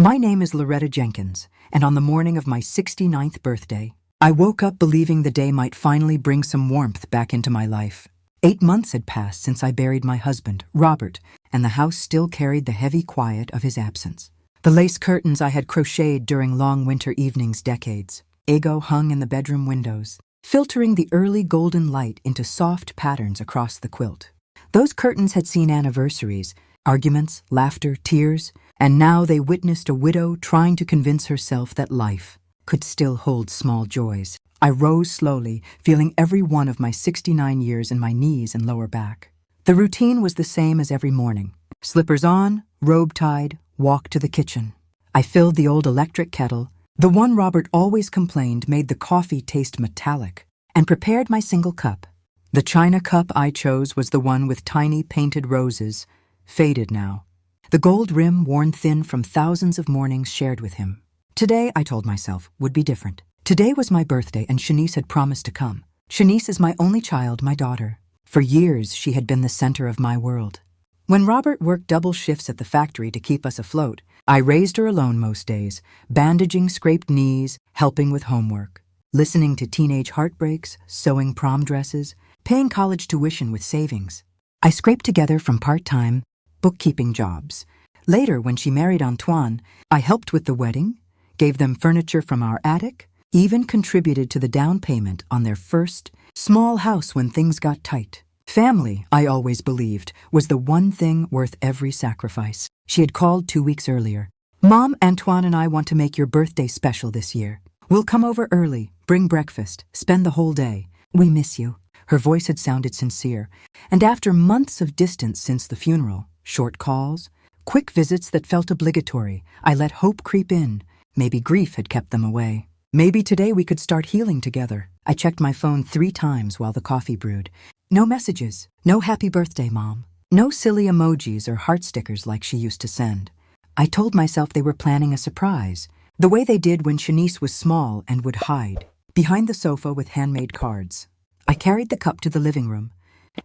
My name is Loretta Jenkins, and on the morning of my 69th birthday, I woke up believing the day might finally bring some warmth back into my life. 8 months had passed since I buried my husband, Robert, and the house still carried the heavy quiet of his absence. The lace curtains I had crocheted during long winter evenings decades, Ego hung in the bedroom windows, filtering the early golden light into soft patterns across the quilt. Those curtains had seen anniversaries, arguments, laughter, tears, and now they witnessed a widow trying to convince herself that life could still hold small joys. I rose slowly, feeling every one of my 69 years in my knees and lower back. The routine was the same as every morning. Slippers on, robe tied, walk to the kitchen. I filled the old electric kettle, the one Robert always complained made the coffee taste metallic, and prepared my single cup. The china cup I chose was the one with tiny painted roses, faded now. The gold rim worn thin from thousands of mornings shared with him. Today, I told myself, would be different. Today was my birthday and Shanice had promised to come. Shanice is my only child, my daughter. For years, she had been the center of my world. When Robert worked double shifts at the factory to keep us afloat, I raised her alone most days, bandaging scraped knees, helping with homework, listening to teenage heartbreaks, sewing prom dresses, paying college tuition with savings. I scraped together from part-time bookkeeping jobs. Later, when she married Antoine, I helped with the wedding, gave them furniture from our attic, even contributed to the down payment on their first small house when things got tight. Family, I always believed, was the one thing worth every sacrifice. She had called 2 weeks earlier. Mom, Antoine and I want to make your birthday special this year. We'll come over early, bring breakfast, spend the whole day. We miss you. Her voice had sounded sincere, and after months of distance since the funeral, short calls, quick visits that felt obligatory, I let hope creep in. Maybe grief had kept them away. Maybe today we could start healing together. I checked my phone 3 times while the coffee brewed. No messages, no happy birthday, Mom. No silly emojis or heart stickers like she used to send. I told myself they were planning a surprise, the way they did when Shanice was small and would hide behind the sofa with handmade cards. I carried the cup to the living room,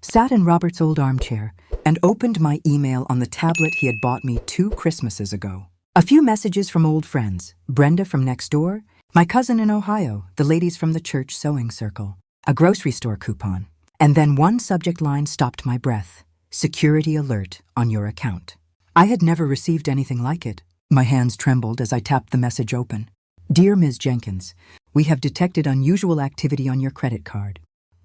sat in Robert's old armchair, and opened my email on the tablet he had bought me 2 Christmases ago. A few messages from old friends, Brenda from next door, my cousin in Ohio, the ladies from the church sewing circle, a grocery store coupon, and then one subject line stopped my breath: security alert on your account. I had never received anything like it. My hands trembled as I tapped the message open. Dear Ms. Jenkins, we have detected unusual activity on your credit card.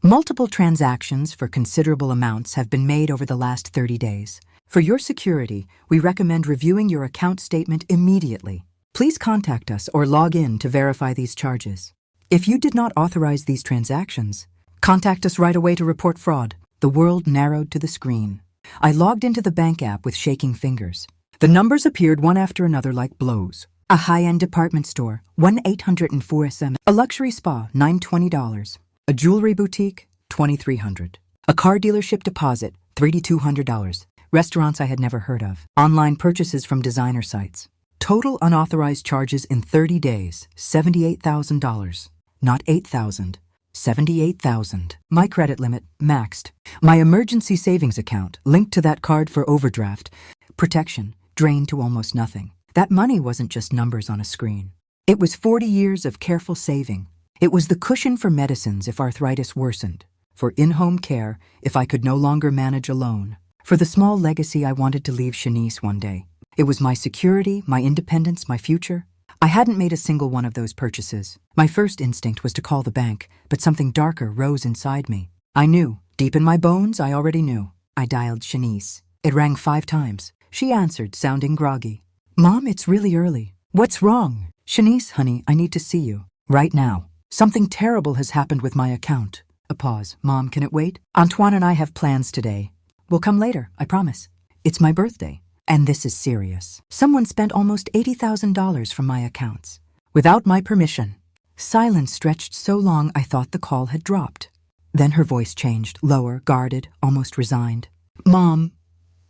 Multiple transactions for considerable amounts have been made over the last 30 days. For your security, we recommend reviewing your account statement immediately. Please contact us or log in to verify these charges. If you did not authorize these transactions, contact us right away to report fraud. The world narrowed to the screen. I logged into the bank app with shaking fingers. The numbers appeared one after another like blows. A high-end department store, 1-804 SM. A luxury spa, $920. A jewelry boutique, $2,300. A car dealership deposit, $3,200. Restaurants I had never heard of. Online purchases from designer sites. Total unauthorized charges in 30 days, $78,000. Not $8,000, $78,000. My credit limit, maxed. My emergency savings account, linked to that card for overdraft, protection, drained to almost nothing. That money wasn't just numbers on a screen. It was 40 years of careful saving. It was the cushion for medicines if arthritis worsened, for in-home care if I could no longer manage alone, for the small legacy I wanted to leave Shanice one day. It was my security, my independence, my future. I hadn't made a single one of those purchases. My first instinct was to call the bank, but something darker rose inside me. I knew. Deep in my bones, I already knew. I dialed Shanice. It rang 5 times. She answered, sounding groggy. Mom, it's really early. What's wrong? Shanice, honey, I need to see you. Right now. Something terrible has happened with my account. A pause. Mom, can it wait? Antoine and I have plans today. We'll come later, I promise. It's my birthday. And this is serious. Someone spent almost $80,000 from my accounts, without my permission. Silence stretched so long I thought the call had dropped. Then her voice changed, lower, guarded, almost resigned. Mom,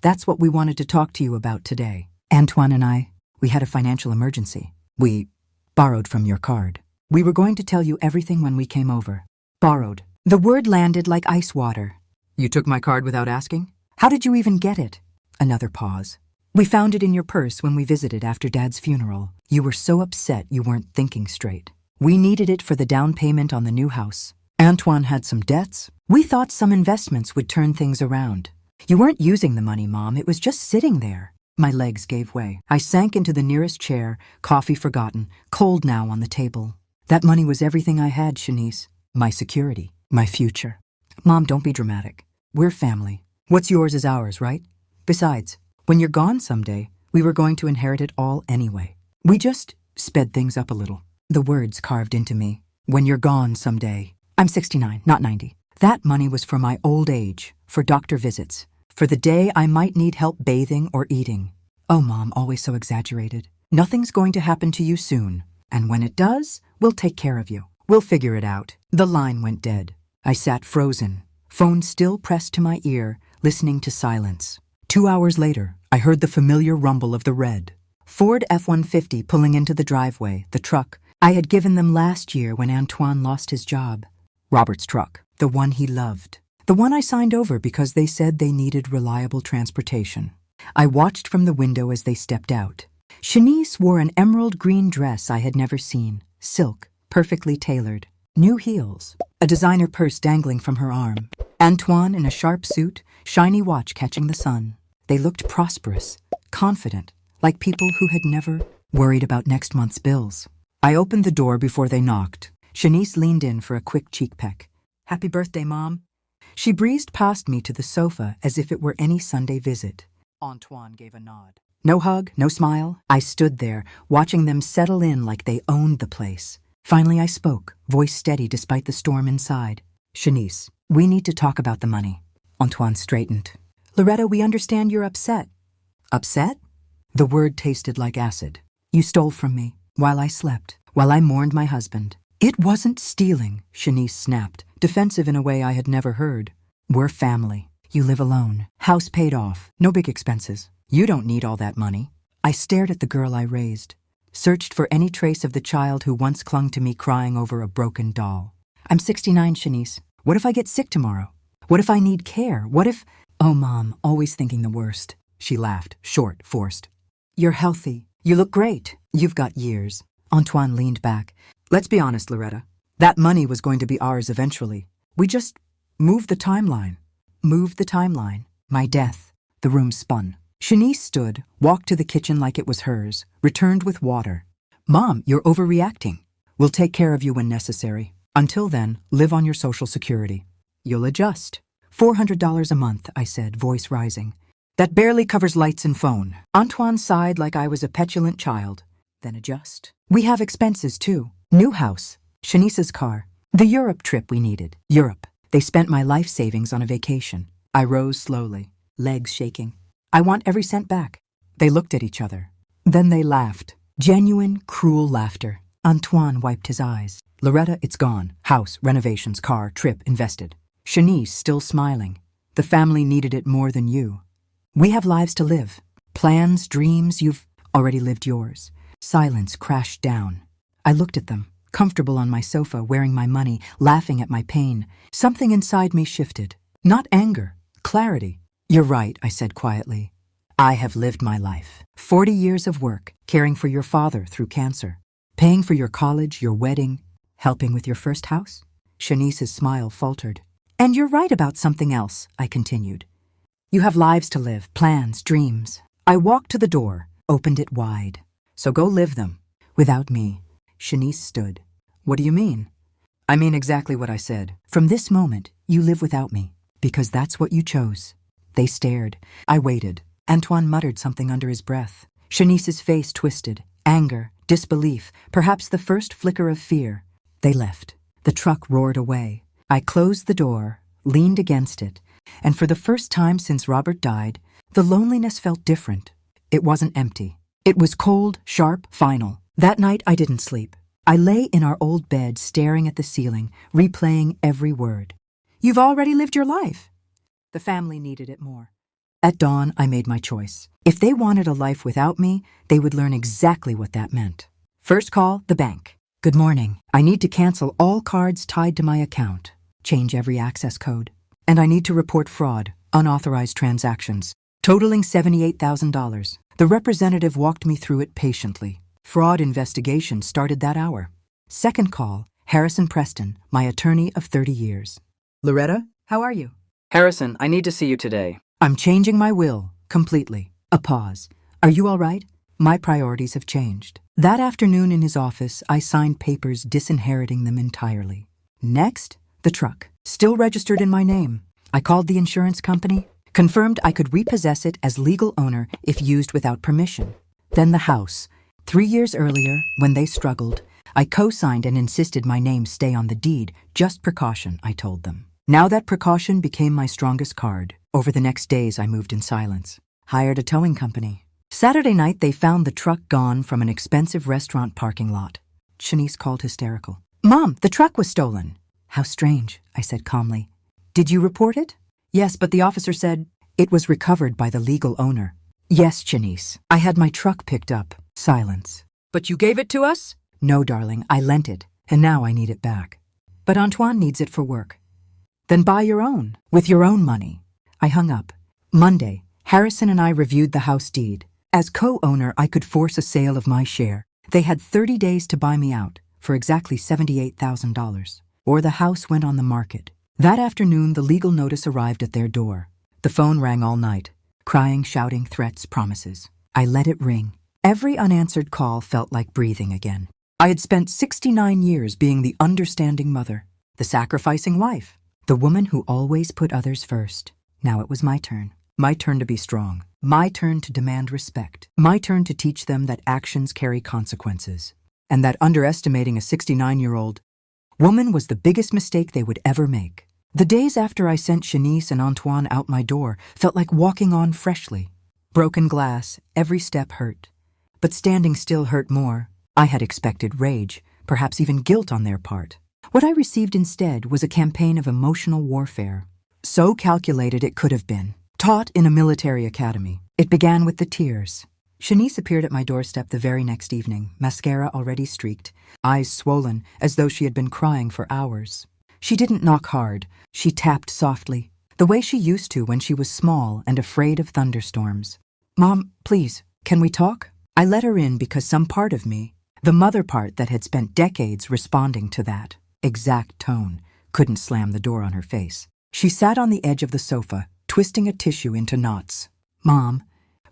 that's what we wanted to talk to you about today. Antoine and I, we had a financial emergency. We borrowed from your card. We were going to tell you everything when we came over. Borrowed. The word landed like ice water. You took my card without asking? How did you even get it? Another pause. We found it in your purse when we visited after Dad's funeral. You were so upset you weren't thinking straight. We needed it for the down payment on the new house. Antoine had some debts. We thought some investments would turn things around. You weren't using the money, Mom. It was just sitting there. My legs gave way. I sank into the nearest chair, coffee forgotten, cold now on the table. That money was everything I had, Shanice. My security, my future. Mom, don't be dramatic. We're family. What's yours is ours, right? Besides, when you're gone someday, we were going to inherit it all anyway. We just sped things up a little. The words carved into me. When you're gone someday. I'm 69, not 90. That money was for my old age, for doctor visits, for the day I might need help bathing or eating. Oh, Mom, always so exaggerated. Nothing's going to happen to you soon. And when it does, we'll take care of you. We'll figure it out. The line went dead. I sat frozen, phone still pressed to my ear, listening to silence. 2 hours later, I heard the familiar rumble of the red Ford F-150 pulling into the driveway, the truck I had given them last year when Antoine lost his job. Robert's truck, the one he loved. The one I signed over because they said they needed reliable transportation. I watched from the window as they stepped out. Shanice wore an emerald green dress I had never seen, silk, perfectly tailored, new heels, a designer purse dangling from her arm. Antoine in a sharp suit, shiny watch catching the sun. They looked prosperous, confident, like people who had never worried about next month's bills. I opened the door before they knocked. Shanice leaned in for a quick cheek peck. Happy birthday, Mom. She breezed past me to the sofa as if it were any Sunday visit. Antoine gave a nod. No hug, no smile. I stood there, watching them settle in like they owned the place. Finally I spoke, voice steady despite the storm inside. Shanice, we need to talk about the money. Antoine straightened. Loretta, we understand you're upset. Upset? The word tasted like acid. You stole from me, while I slept, while I mourned my husband. It wasn't stealing, Shanice snapped, defensive in a way I had never heard. We're family. You live alone. House paid off. No big expenses. You don't need all that money. I stared at the girl I raised, searched for any trace of the child who once clung to me crying over a broken doll. I'm 69, Shanice. What if I get sick tomorrow? What if I need care? What if... Oh, Mom, always thinking the worst. She laughed, short, forced. You're healthy. You look great. You've got years. Antoine leaned back. Let's be honest, Loretta. That money was going to be ours eventually. We just moved the timeline. Moved the timeline. My death. The room spun. Shanice stood, walked to the kitchen like it was hers, returned with water. Mom, you're overreacting. We'll take care of you when necessary. Until then, live on your Social Security. You'll adjust. $400 a month, I said, voice rising. That barely covers lights and phone. Antoine sighed like I was a petulant child. Then adjust. We have expenses, too. New house. Shanice's car. The Europe trip we needed. Europe. They spent my life savings on a vacation. I rose slowly, legs shaking. I want every cent back. They looked at each other. Then they laughed. Genuine, cruel laughter. Antoine wiped his eyes. Loretta, it's gone. House, renovations, car, trip, invested. Shanice still smiling. The family needed it more than you. We have lives to live. Plans, dreams, you've already lived yours. Silence crashed down. I looked at them, comfortable on my sofa, wearing my money, laughing at my pain. Something inside me shifted. Not anger, clarity. You're right, I said quietly. I have lived my life. 40 years of work, caring for your father through cancer, paying for your college, your wedding, helping with your first house. Shanice's smile faltered. And you're right about something else, I continued. You have lives to live, plans, dreams. I walked to the door, opened it wide. So go live them. Without me. Shanice stood. What do you mean? I mean exactly what I said. From this moment, you live without me, because that's what you chose. They stared. I waited. Antoine muttered something under his breath. Shanice's face twisted. Anger, disbelief, perhaps the first flicker of fear. They left. The truck roared away. I closed the door, leaned against it, and for the first time since Robert died, the loneliness felt different. It wasn't empty. It was cold, sharp, final. That night I didn't sleep. I lay in our old bed staring at the ceiling, replaying every word. You've already lived your life. The family needed it more. At dawn, I made my choice. If they wanted a life without me, they would learn exactly what that meant. First call, the bank. Good morning. I need to cancel all cards tied to my account. Change every access code. And I need to report fraud, unauthorized transactions. totaling $78,000. The representative walked me through it patiently. Fraud investigation started that hour. Second call, Harrison Preston, my attorney of 30 years. Loretta, how are you? Harrison, I need to see you today. I'm changing my will, completely. A pause. Are you all right? My priorities have changed. That afternoon in his office, I signed papers disinheriting them entirely. Next, the truck, still registered in my name. I called the insurance company, confirmed I could repossess it as legal owner if used without permission. Then the house. 3 years earlier, when they struggled, I co-signed and insisted my name stay on the deed, just precaution, I told them. Now that precaution became my strongest card. Over the next days, I moved in silence. Hired a towing company. Saturday night, they found the truck gone from an expensive restaurant parking lot. Shanice called hysterical. Mom, the truck was stolen. How strange, I said calmly. Did you report it? Yes, but the officer said it was recovered by the legal owner. Yes, Shanice. I had my truck picked up. Silence. But you gave it to us? No, darling, I lent it, and now I need it back. But Antoine needs it for work. Then buy your own, with your own money. I hung up. Monday, Harrison and I reviewed the house deed. As co-owner, I could force a sale of my share. They had 30 days to buy me out, for exactly $78,000. Or the house went on the market. That afternoon, the legal notice arrived at their door. The phone rang all night. Crying, shouting, threats, promises. I let it ring. Every unanswered call felt like breathing again. I had spent 69 years being the understanding mother, the sacrificing wife, the woman who always put others first. Now it was my turn. My turn to be strong. My turn to demand respect. My turn to teach them that actions carry consequences. And that underestimating a 69-year-old woman was the biggest mistake they would ever make. The days after I sent Shanice and Antoine out my door felt like walking on freshly. Broken glass, every step hurt. But standing still hurt more. I had expected rage, perhaps even guilt on their part. What I received instead was a campaign of emotional warfare. So calculated it could have been. Taught in a military academy. It began with the tears. Shanice appeared at my doorstep the very next evening, mascara already streaked, eyes swollen as though she had been crying for hours. She didn't knock hard. She tapped softly, the way she used to when she was small and afraid of thunderstorms. Mom, please, can we talk? I let her in because some part of me, the mother part that had spent decades responding to that exact tone, couldn't slam the door on her face. She sat on the edge of the sofa, twisting a tissue into knots. Mom,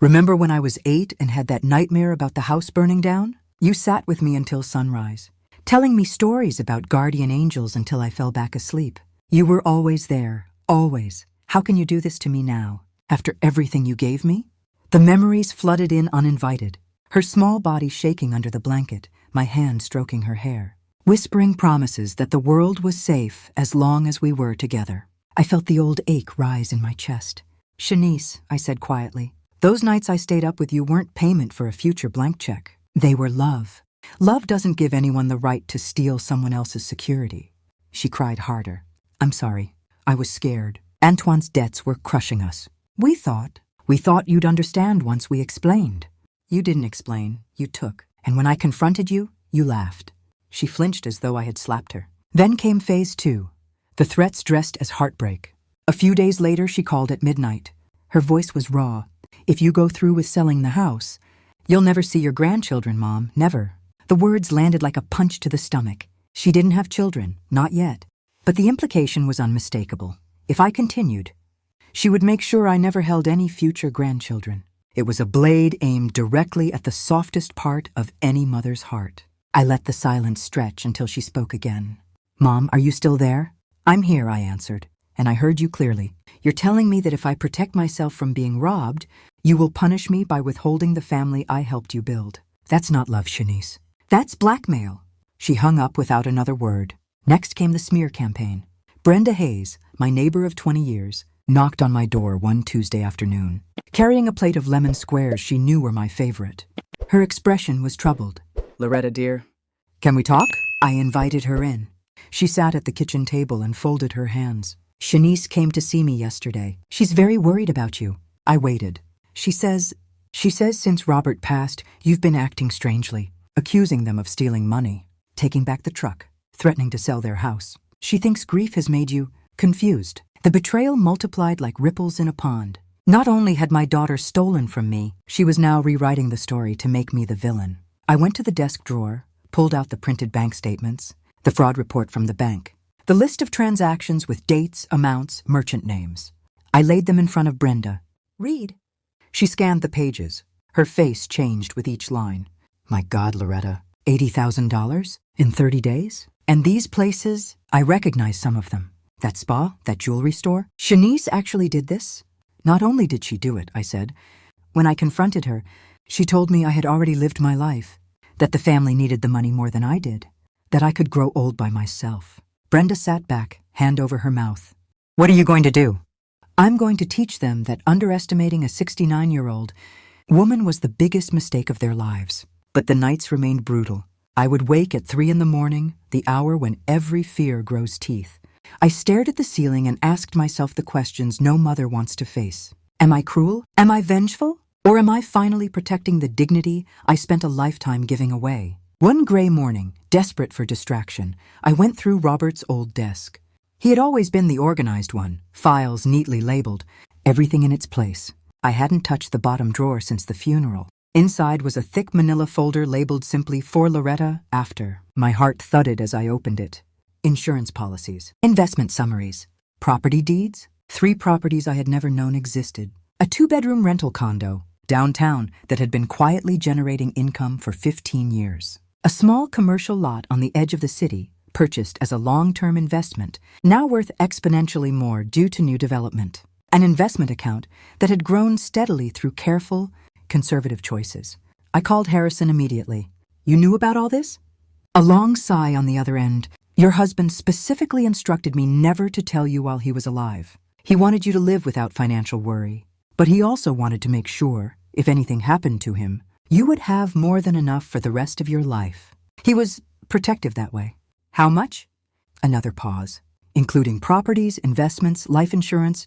remember when I was 8 and had that nightmare about the house burning down? You sat with me until sunrise, telling me stories about guardian angels until I fell back asleep. You were always there, always. How can you do this to me now, after everything you gave me? The memories flooded in uninvited, her small body shaking under the blanket, my hand stroking her hair, whispering promises that the world was safe as long as we were together. I felt the old ache rise in my chest. Shanice, I said quietly, those nights I stayed up with you weren't payment for a future blank check. They were love. Love doesn't give anyone the right to steal someone else's security. She cried harder. I'm sorry. I was scared. Antoine's debts were crushing us. We thought you'd understand once we explained. You didn't explain. You took. And when I confronted you, you laughed. She flinched as though I had slapped her. Then came phase 2. The threats dressed as heartbreak. A few days later, she called at midnight. Her voice was raw. If you go through with selling the house, you'll never see your grandchildren, Mom, never. The words landed like a punch to the stomach. She didn't have children, not yet. But the implication was unmistakable. If I continued, she would make sure I never held any future grandchildren. It was a blade aimed directly at the softest part of any mother's heart. I let the silence stretch until she spoke again. Mom, are you still there? I'm here, I answered, and I heard you clearly. You're telling me that if I protect myself from being robbed, you will punish me by withholding the family I helped you build. That's not love, Shanice. That's blackmail. She hung up without another word. Next came the smear campaign. Brenda Hayes, my neighbor of 20 years, knocked on my door one Tuesday afternoon, carrying a plate of lemon squares she knew were my favorite. Her expression was troubled. Loretta, dear. Can we talk? I invited her in. She sat at the kitchen table and folded her hands. Shanice came to see me yesterday. She's very worried about you. I waited. She says since Robert passed, you've been acting strangely, accusing them of stealing money, taking back the truck, threatening to sell their house. She thinks grief has made you confused. The betrayal multiplied like ripples in a pond. Not only had my daughter stolen from me, she was now rewriting the story to make me the villain. I went to the desk drawer, pulled out the printed bank statements, the fraud report from the bank, the list of transactions with dates, amounts, merchant names. I laid them in front of Brenda. "Read." She scanned the pages. Her face changed with each line. "My God, Loretta, $80,000 in 30 days? And these places, I recognize some of them. That spa, that jewelry store. Shanice actually did this?" "Not only did she do it," I said. When I confronted her, she told me I had already lived my life, that the family needed the money more than I did, that I could grow old by myself. Brenda sat back, hand over her mouth. "What are you going to do?" "I'm going to teach them that underestimating a 69-year-old woman was the biggest mistake of their lives." But the nights remained brutal. I would wake at 3 in the morning, the hour when every fear grows teeth. I stared at the ceiling and asked myself the questions no mother wants to face. Am I cruel? Am I vengeful? Or am I finally protecting the dignity I spent a lifetime giving away? One gray morning, desperate for distraction, I went through Robert's old desk. He had always been the organized one, files neatly labeled, everything in its place. I hadn't touched the bottom drawer since the funeral. Inside was a thick manila folder labeled simply "For Loretta, After." My heart thudded as I opened it. Insurance policies, investment summaries, property deeds, 3 properties I had never known existed, a 2-bedroom rental condo, downtown, that had been quietly generating income for 15 years, a small commercial lot on the edge of the city, purchased as a long-term investment, now worth exponentially more due to new development, an investment account that had grown steadily through careful, conservative choices. I called Harrison immediately. "You knew about all this?" A long sigh on the other end. "Your husband specifically instructed me never to tell you while he was alive. He wanted you to live without financial worry, but he also wanted to make sure, if anything happened to him, you would have more than enough for the rest of your life. He was protective that way." "How much?" Another pause. "Including properties, investments, life insurance,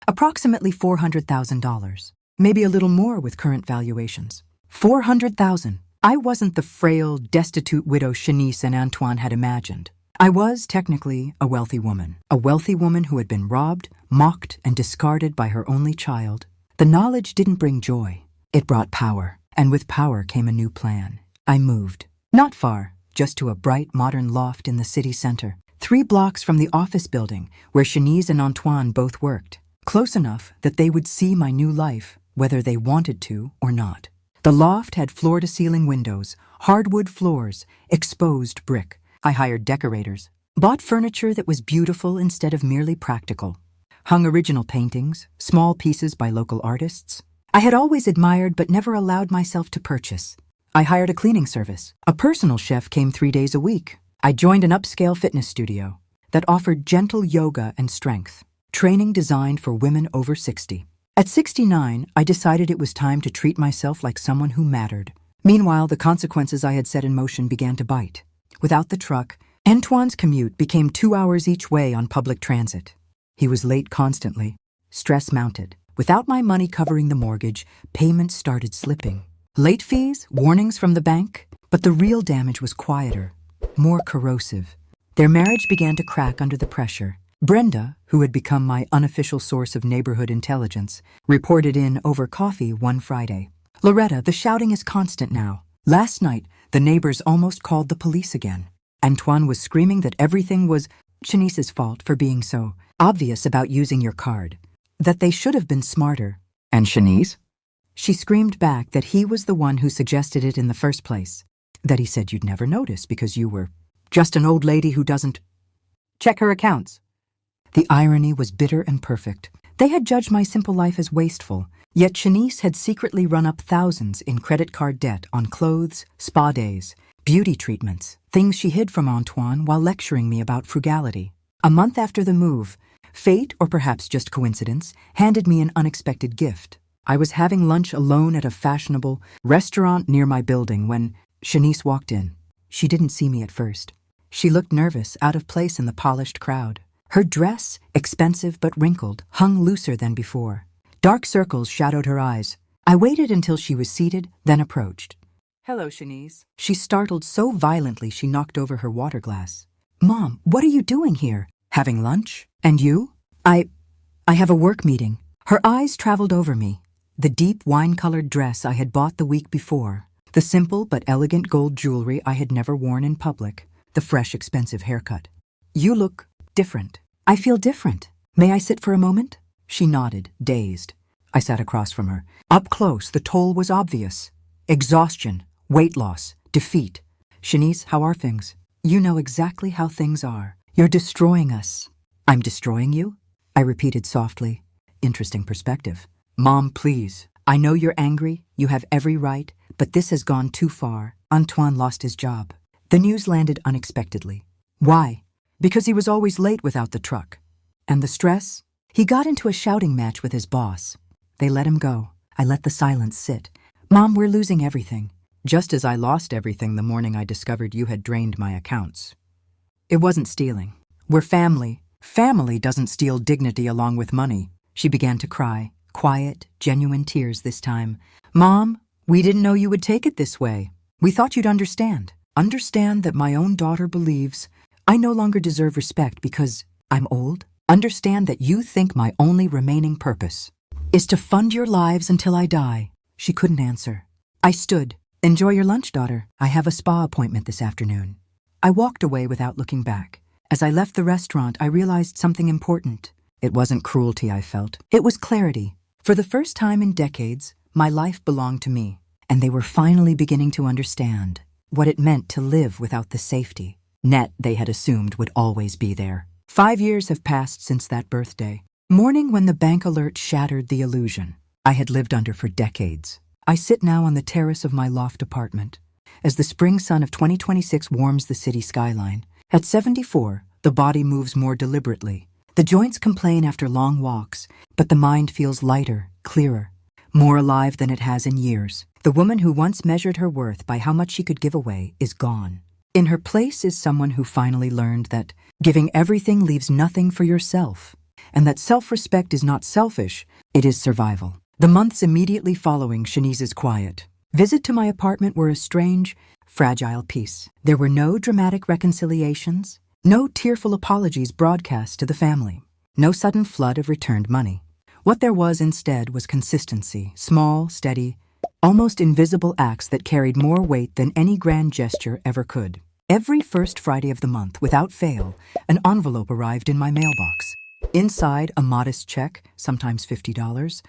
approximately $400,000. Maybe a little more with current valuations." $400,000. I wasn't the frail, destitute widow Shanice and Antoine had imagined. I was, technically, a wealthy woman who had been robbed, mocked, and discarded by her only child. The knowledge didn't bring joy. It brought power, and with power came a new plan. I moved. Not far, just to a bright, modern loft in the city center, 3 blocks from the office building where Shanice and Antoine both worked, close enough that they would see my new life, whether they wanted to or not. The loft had floor-to-ceiling windows, hardwood floors, exposed brick. I hired decorators, bought furniture that was beautiful instead of merely practical, hung original paintings, small pieces by local artists I had always admired but never allowed myself to purchase. I hired a cleaning service. A personal chef came 3 days a week. I joined an upscale fitness studio that offered gentle yoga and strength, training designed for women over 60. At 69, I decided it was time to treat myself like someone who mattered. Meanwhile, the consequences I had set in motion began to bite. Without the truck, Antoine's commute became 2 hours each way on public transit. He was late constantly. Stress mounted. Without my money covering the mortgage, payments started slipping. Late fees, warnings from the bank, but the real damage was quieter, more corrosive. Their marriage began to crack under the pressure. Brenda, who had become my unofficial source of neighborhood intelligence, reported in over coffee one Friday. "Loretta, the shouting is constant now. Last night, the neighbors almost called the police again. Antoine was screaming that everything was Shanice's fault for being so obvious about using your card, that they should have been smarter." "And Shanice?" She screamed back that he was the one who suggested it in the first place, that he said you'd never notice because you were just an old lady who doesn't check her accounts. The irony was bitter and perfect. They had judged my simple life as wasteful, yet Shanice had secretly run up thousands in credit card debt on clothes, spa days, beauty treatments, things she hid from Antoine while lecturing me about frugality. A month after the move, fate, or perhaps just coincidence, handed me an unexpected gift. I was having lunch alone at a fashionable restaurant near my building when Shanice walked in. She didn't see me at first. She looked nervous, out of place in the polished crowd. Her dress, expensive but wrinkled, hung looser than before. Dark circles shadowed her eyes. I waited until she was seated, then approached. "Hello, Shanice." She startled so violently she knocked over her water glass. "Mom, what are you doing here? Having lunch? And you?" I have a work meeting." Her eyes traveled over me. The deep wine-colored dress I had bought the week before, the simple but elegant gold jewelry I had never worn in public, the fresh, expensive haircut. You look different. I feel different. May I sit for a moment? She nodded, dazed. I sat across from her. Up close, the toll was obvious. Exhaustion, weight loss, defeat. Shanice, how are things? You know exactly how things are. You're destroying us. I'm destroying you? I repeated softly. Interesting perspective. Mom, please. I know you're angry. You have every right. But this has gone too far. Antoine lost his job. The news landed unexpectedly. Why? Because he was always late without the truck. And the stress? He got into a shouting match with his boss. They let him go. I let the silence sit. Mom, we're losing everything. Just as I lost everything the morning I discovered you had drained my accounts. It wasn't stealing. We're family. Family doesn't steal dignity along with money. She began to cry. Quiet, genuine tears this time. Mom, we didn't know you would take it this way. We thought you'd understand. Understand that my own daughter believes I no longer deserve respect because I'm old. Understand that you think my only remaining purpose is to fund your lives until I die. She couldn't answer. I stood. Enjoy your lunch, daughter. I have a spa appointment this afternoon. I walked away without looking back. As I left the restaurant, I realized something important. It wasn't cruelty I felt. It was clarity. For the first time in decades, my life belonged to me, and they were finally beginning to understand what it meant to live without the safety net they had assumed would always be there. 5 years have passed since that birthday. Morning when the bank alert shattered the illusion I had lived under for decades. I sit now on the terrace of my loft apartment as the spring sun of 2026 warms the city skyline. At 74, the body moves more deliberately. The joints complain after long walks, but the mind feels lighter, clearer, more alive than it has in years. The woman who once measured her worth by how much she could give away is gone. In her place is someone who finally learned that giving everything leaves nothing for yourself, and that self-respect is not selfish, it is survival. The months immediately following Shanice's quiet visit to my apartment were a strange, fragile peace. There were no dramatic reconciliations, no tearful apologies broadcast to the family, no sudden flood of returned money. What there was instead was consistency, small, steady, almost invisible acts that carried more weight than any grand gesture ever could. Every first Friday of the month, without fail, an envelope arrived in my mailbox. Inside, a modest check, sometimes $50,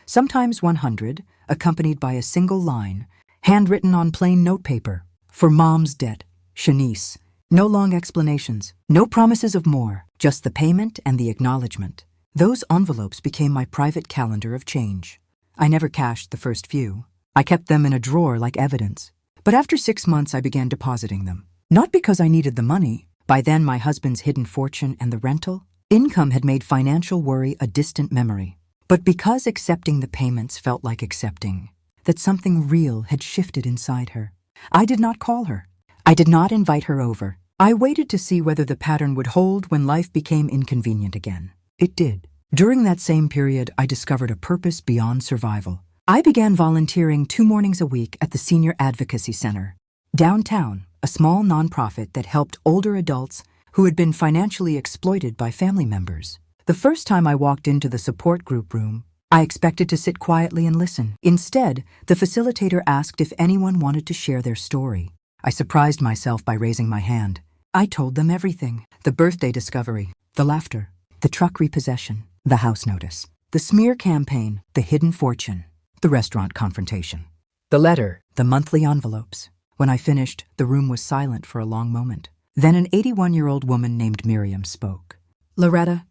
sometimes $100, accompanied by a single line, handwritten on plain notepaper, for Mom's debt, Shanice. No long explanations, no promises of more, just the payment and the acknowledgement. Those envelopes became my private calendar of change. I never cashed the first few. I kept them in a drawer like evidence. But after 6 months, I began depositing them. Not because I needed the money. By then, my husband's hidden fortune and the rental income had made financial worry a distant memory. But because accepting the payments felt like accepting that something real had shifted inside her. I did not call her. I did not invite her over. I waited to see whether the pattern would hold when life became inconvenient again. It did. During that same period, I discovered a purpose beyond survival. I began volunteering 2 mornings a week at the Senior Advocacy Center, downtown, a small nonprofit that helped older adults who had been financially exploited by family members. The first time I walked into the support group room, I expected to sit quietly and listen. Instead, the facilitator asked if anyone wanted to share their story. I surprised myself by raising my hand. I told them everything. The birthday discovery, the laughter, the truck repossession, the house notice, the smear campaign, the hidden fortune, the restaurant confrontation, the letter, the monthly envelopes. When I finished, the room was silent for a long moment. Then an 81-year-old woman named Miriam spoke. Loretta,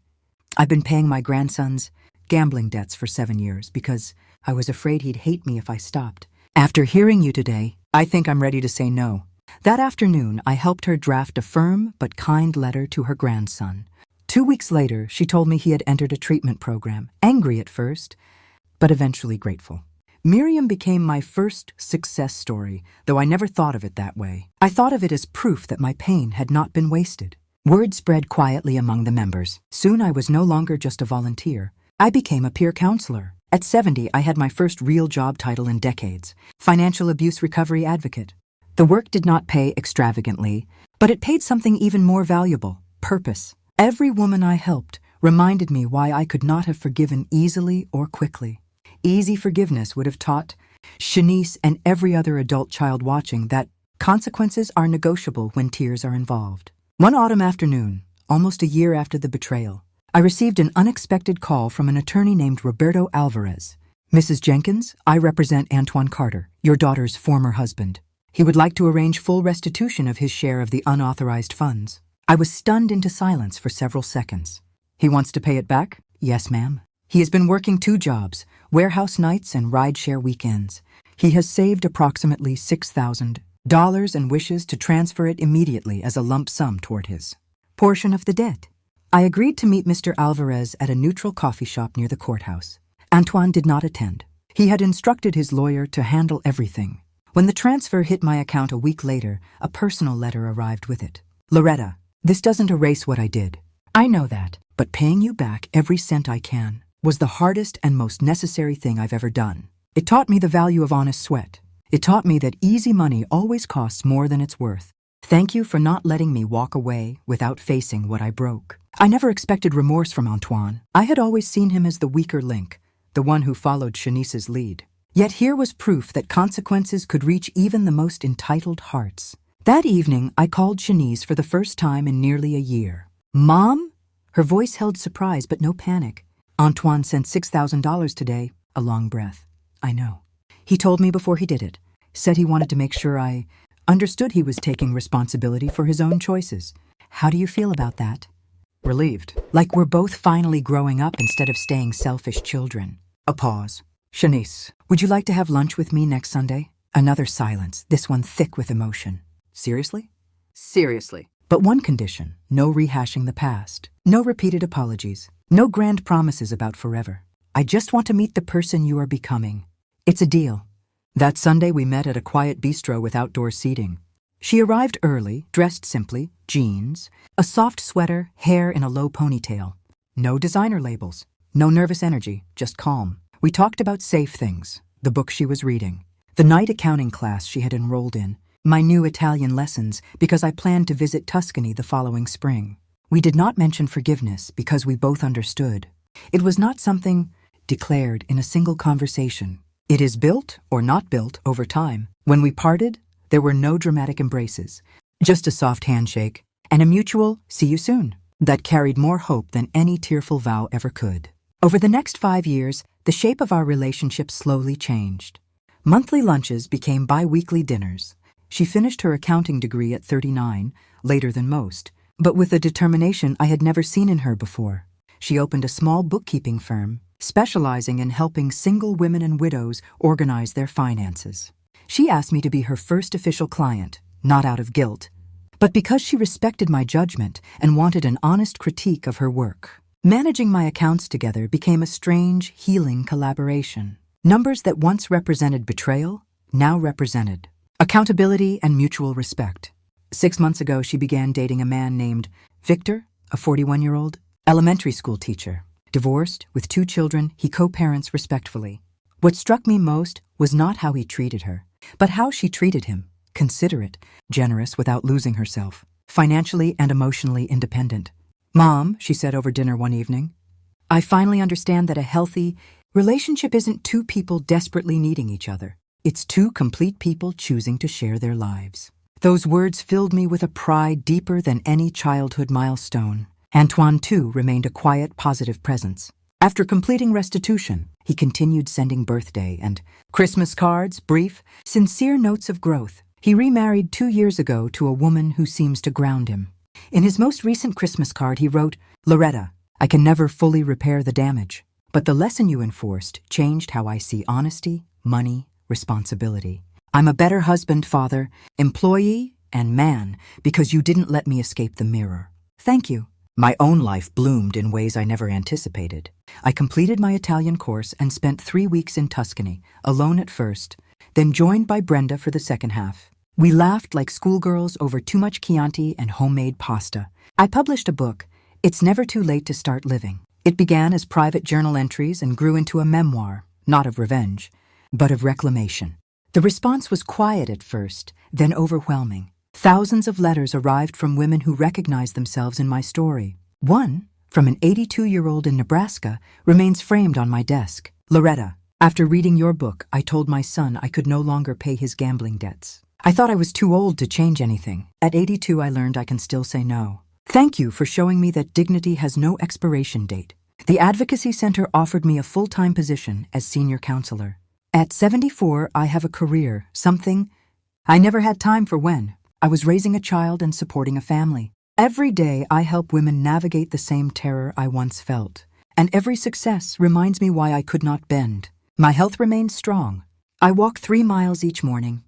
I've been paying my grandson's gambling debts for 7 years because I was afraid he'd hate me if I stopped. After hearing you today, I think I'm ready to say no. That afternoon, I helped her draft a firm but kind letter to her grandson. 2 weeks later, she told me he had entered a treatment program, angry at first, but eventually grateful. Miriam became my first success story, though I never thought of it that way. I thought of it as proof that my pain had not been wasted. Word spread quietly among the members. Soon I was no longer just a volunteer. I became a peer counselor. At 70, I had my first real job title in decades, financial abuse recovery advocate. The work did not pay extravagantly, but it paid something even more valuable, purpose. Every woman I helped reminded me why I could not have forgiven easily or quickly. Easy forgiveness would have taught Shanice and every other adult child watching that consequences are negotiable when tears are involved. One autumn afternoon, almost a year after the betrayal, I received an unexpected call from an attorney named Roberto Alvarez. "Mrs. Jenkins, I represent Antoine Carter, your daughter's former husband. He would like to arrange full restitution of his share of the unauthorized funds." I was stunned into silence for several seconds. "He wants to pay it back?" "Yes, ma'am. He has been working 2 jobs, warehouse nights and rideshare weekends. He has saved approximately $6,000 and wishes to transfer it immediately as a lump sum toward his portion of the debt." I agreed to meet Mr. Alvarez at a neutral coffee shop near the courthouse. Antoine did not attend. He had instructed his lawyer to handle everything. When the transfer hit my account a week later, a personal letter arrived with it. "Loretta, this doesn't erase what I did. I know that, but paying you back every cent I can was the hardest and most necessary thing I've ever done. It taught me the value of honest sweat. It taught me that easy money always costs more than it's worth. Thank you for not letting me walk away without facing what I broke." I never expected remorse from Antoine. I had always seen him as the weaker link, the one who followed Shanice's lead. Yet here was proof that consequences could reach even the most entitled hearts. That evening, I called Shanice for the first time in nearly a year. "Mom?" Her voice held surprise but no panic. "Antoine sent $6,000 today." A long breath. "I know. He told me before he did it. Said he wanted to make sure I understood he was taking responsibility for his own choices. How do you feel about that?" "Relieved. Like we're both finally growing up instead of staying selfish children." A pause. "Shanice, would you like to have lunch with me next Sunday?" Another silence, this one thick with emotion. "Seriously?" Seriously. "But one condition, no rehashing the past. No repeated apologies. No grand promises about forever. I just want to meet the person you are becoming. It's a deal." That Sunday we met at a quiet bistro with outdoor seating. She arrived early, dressed simply, jeans, a soft sweater, hair in a low ponytail. No designer labels, no nervous energy, just calm. We talked about safe things, the book she was reading, the night accounting class she had enrolled in, my new Italian lessons because I planned to visit Tuscany the following spring. We did not mention forgiveness because we both understood. It was not something declared in a single conversation. It is built or not built over time. When we parted, there were no dramatic embraces, just a soft handshake and a mutual "see you soon" that carried more hope than any tearful vow ever could. Over the next 5 years, the shape of our relationship slowly changed. Monthly lunches became bi-weekly dinners. She finished her accounting degree at 39, later than most, but with a determination I had never seen in her before. She opened a small bookkeeping firm, specializing in helping single women and widows organize their finances. She asked me to be her first official client, not out of guilt, but because she respected my judgment and wanted an honest critique of her work. Managing my accounts together became a strange, healing collaboration. Numbers that once represented betrayal now represented accountability and mutual respect. 6 months ago, she began dating a man named Victor, a 41-year-old elementary school teacher. Divorced, with 2 children, he co-parents respectfully. What struck me most was not how he treated her, but how she treated him. Considerate, generous without losing herself, financially and emotionally independent. "Mom," she said over dinner one evening, "I finally understand that a healthy relationship isn't 2 people desperately needing each other. It's 2 complete people choosing to share their lives." Those words filled me with a pride deeper than any childhood milestone. Antoine, too, remained a quiet, positive presence. After completing restitution, he continued sending birthday and Christmas cards, brief, sincere notes of growth. He remarried 2 years ago to a woman who seems to ground him. In his most recent Christmas card, he wrote, "Loretta, I can never fully repair the damage, but the lesson you enforced changed how I see honesty, money, responsibility. I'm a better husband, father, employee, and man because you didn't let me escape the mirror. Thank you." My own life bloomed in ways I never anticipated. I completed my Italian course and spent 3 weeks in Tuscany, alone at first, then joined by Brenda for the second half. We laughed like schoolgirls over too much Chianti and homemade pasta. I published a book, It's Never Too Late to Start Living. It began as private journal entries and grew into a memoir, not of revenge, but of reclamation. The response was quiet at first, then overwhelming. Thousands of letters arrived from women who recognized themselves in my story. One, from an 82-year-old in Nebraska remains framed on my desk. Loretta, after reading your book, I told my son I could no longer pay his gambling debts. I thought I was too old to change anything. At 82, I learned I can still say no. Thank you for showing me that dignity has no expiration date. The Advocacy Center offered me a full-time position as senior counselor. At 74, I have a career, something I never had time for when I was raising a child and supporting a family. Every day, I help women navigate the same terror I once felt. And every success reminds me why I could not bend. My health remains strong. I walk 3 miles each morning,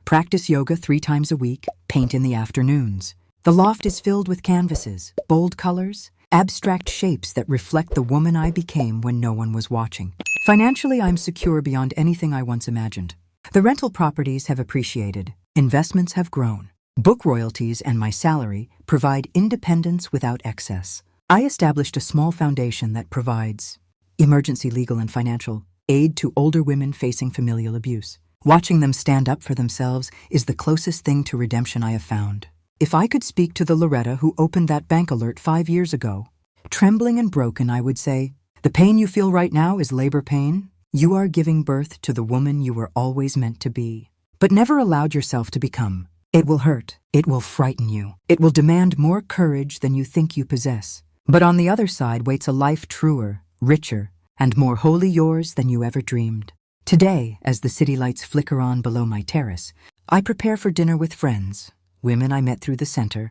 practice yoga 3 times a week, paint in the afternoons. The loft is filled with canvases, bold colors, abstract shapes that reflect the woman I became when no one was watching. Financially, I'm secure beyond anything I once imagined. The rental properties have appreciated. Investments have grown. Book royalties and my salary provide independence without excess. I established a small foundation that provides emergency legal and financial aid to older women facing familial abuse. Watching them stand up for themselves is the closest thing to redemption I have found. If I could speak to the Loretta who opened that bank alert 5 years ago, trembling and broken, I would say, the pain you feel right now is labor pain. You are giving birth to the woman you were always meant to be, but never allowed yourself to become. It will hurt. It will frighten you. It will demand more courage than you think you possess. But on the other side waits a life truer, richer, and more wholly yours than you ever dreamed. Today, as the city lights flicker on below my terrace, I prepare for dinner with friends, women I met through the center,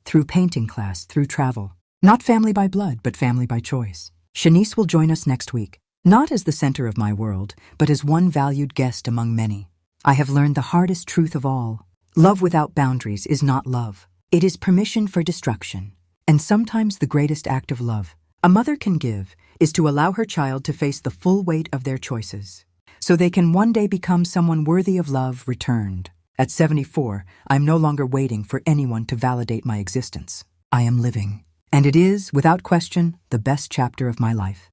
through painting class, through travel. Not family by blood, but family by choice. Shanice will join us next week, not as the center of my world, but as one valued guest among many. I have learned the hardest truth of all. Love without boundaries is not love. It is permission for destruction. And sometimes the greatest act of love a mother can give is to allow her child to face the full weight of their choices, so they can one day become someone worthy of love returned. At 74, I'm no longer waiting for anyone to validate my existence. I am living. And it is, without question, the best chapter of my life.